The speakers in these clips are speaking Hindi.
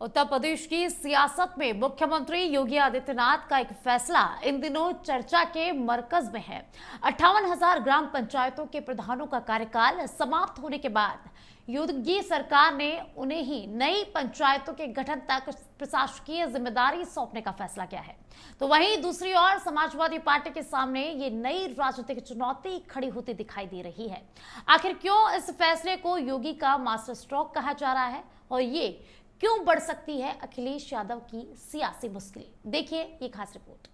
उत्तर प्रदेश की सियासत में मुख्यमंत्री योगी आदित्यनाथ का एक फैसला इन दिनों चर्चा के मरकज में है। 58,000 ग्राम पंचायतों के प्रधानों का कार्यकाल समाप्त होने के बाद योगी सरकार ने उन्हें ही नई पंचायतों के गठन तक प्रशासकीय जिम्मेदारी सौंपने का फैसला किया है। तो वहीं दूसरी ओर समाजवादी पार्टी के सामने ये नई राजनीतिक चुनौती खड़ी होती दिखाई दे रही है। आखिर क्यों इस फैसले को योगी का मास्टर स्ट्रोक कहा जा रहा है और ये क्यों बढ़ सकती है अखिलेश यादव की सियासी मुश्किलें? देखिए ये खास रिपोर्ट।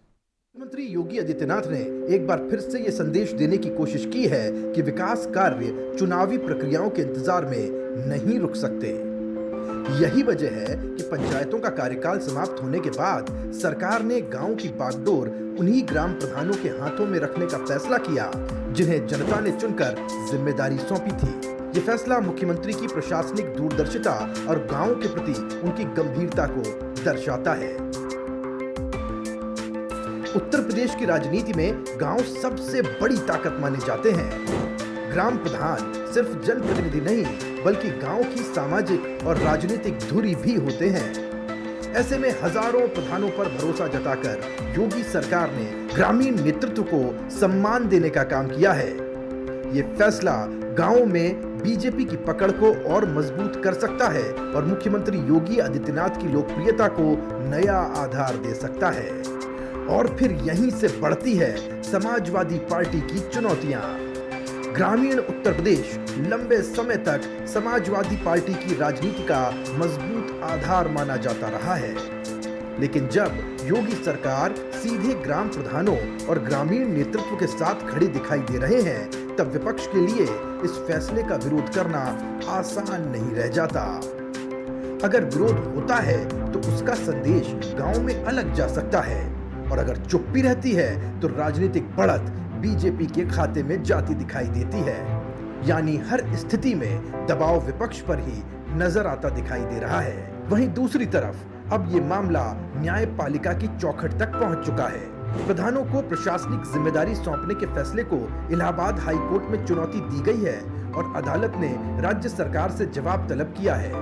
मुख्यमंत्री योगी आदित्यनाथ ने एक बार फिर से ये संदेश देने की कोशिश की है कि विकास कार्य चुनावी प्रक्रियाओं के इंतजार में नहीं रुक सकते। यही वजह है कि पंचायतों का कार्यकाल समाप्त होने के बाद सरकार ने गांव की बागडोर उन्हीं ग्राम प्रधानों के हाथों में रखने का फैसला किया जिन्हें जनता ने चुनकर जिम्मेदारी सौंपी थी। ये फैसला मुख्यमंत्री की प्रशासनिक दूरदर्शिता और गांव के प्रति उनकी गंभीरता को दर्शाता है। उत्तर प्रदेश की राजनीति में गांव सबसे बड़ी ताकत माने जाते हैं। ग्राम प्रधान सिर्फ जनप्रतिनिधि नहीं बल्कि गांव की सामाजिक और राजनीतिक धुरी भी होते हैं। ऐसे में हजारों प्रधानों पर भरोसा जताकर योगी सरकार ने ग्रामीण नेतृत्व को सम्मान देने का काम किया है। ये फैसला गांव में बीजेपी की पकड़ को और मजबूत कर सकता है और मुख्यमंत्री योगी आदित्यनाथ की लोकप्रियता को नया आधार दे सकता है। और फिर यहीं से बढ़ती है समाजवादी पार्टी की चुनौतियां। ग्रामीण उत्तर प्रदेश लंबे समय तक समाजवादी पार्टी की राजनीति का मजबूत आधार माना जाता रहा है, लेकिन जब योगी सरकार सीधे ग्राम प्रधानों और ग्रामीण नेतृत्व के साथ खड़ी दिखाई दे रहे हैं, तब विपक्ष के लिए इस फैसले का विरोध करना आसान नहीं रह जाता। अगर विरोध होता है तो उसका संदेश गांव में अलग जा सकता है और अगर चुप्पी रहती है तो राजनीतिक बढ़त बीजेपी के खाते में जाती दिखाई देती है। यानी हर स्थिति में दबाव विपक्ष पर ही नजर आता दिखाई दे रहा है। वहीं दूसरी तरफ अब ये मामला न्यायपालिका की चौखट तक पहुंच चुका है। प्रधानों को प्रशासनिक जिम्मेदारी सौंपने के फैसले को इलाहाबाद हाई कोर्ट में चुनौती दी गई है और अदालत ने राज्य सरकार से जवाब तलब किया है।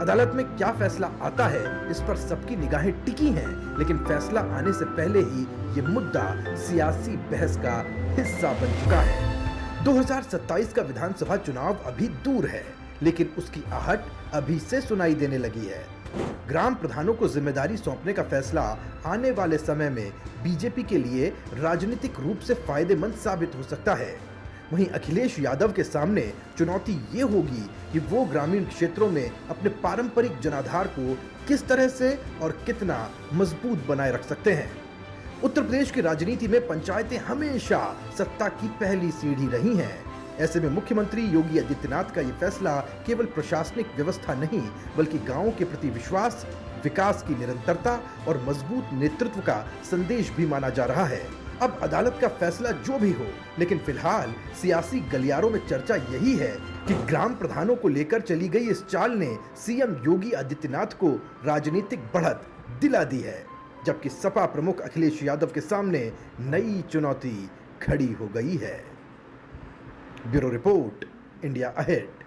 अदालत में क्या फैसला आता है इस पर सबकी निगाहें टिकी हैं, लेकिन फैसला आने से पहले ही ये मुद्दा सियासी बहस का हिस्सा बन चुका है। 2027 का विधानसभा चुनाव अभी दूर है, लेकिन उसकी आहट अभी से सुनाई देने लगी है। ग्राम प्रधानों को जिम्मेदारी सौंपने का फैसला आने वाले समय में बीजेपी के लिए राजनीतिक रूप से फायदेमंद साबित हो सकता है। वहीं अखिलेश यादव के सामने चुनौती ये होगी कि वो ग्रामीण क्षेत्रों में अपने पारंपरिक जनाधार को किस तरह से और कितना मजबूत बनाए रख सकते हैं। उत्तर प्रदेश की राजनीति में पंचायतें हमेशा सत्ता की पहली सीढ़ी रही हैं। ऐसे में मुख्यमंत्री योगी आदित्यनाथ का ये फैसला केवल प्रशासनिक व्यवस्था नहीं बल्कि गांवों के प्रति विश्वास, विकास की निरंतरता और मजबूत नेतृत्व का संदेश भी माना जा रहा है। अब अदालत का फैसला जो भी हो, लेकिन फिलहाल सियासी गलियारों में चर्चा यही है कि ग्राम प्रधानों को लेकर चली गई इस चाल ने सीएम योगी आदित्यनाथ को राजनीतिक बढ़त दिला दी है, जबकि सपा प्रमुख अखिलेश यादव के सामने नई चुनौती खड़ी हो गई है। Bureau report, India ahead.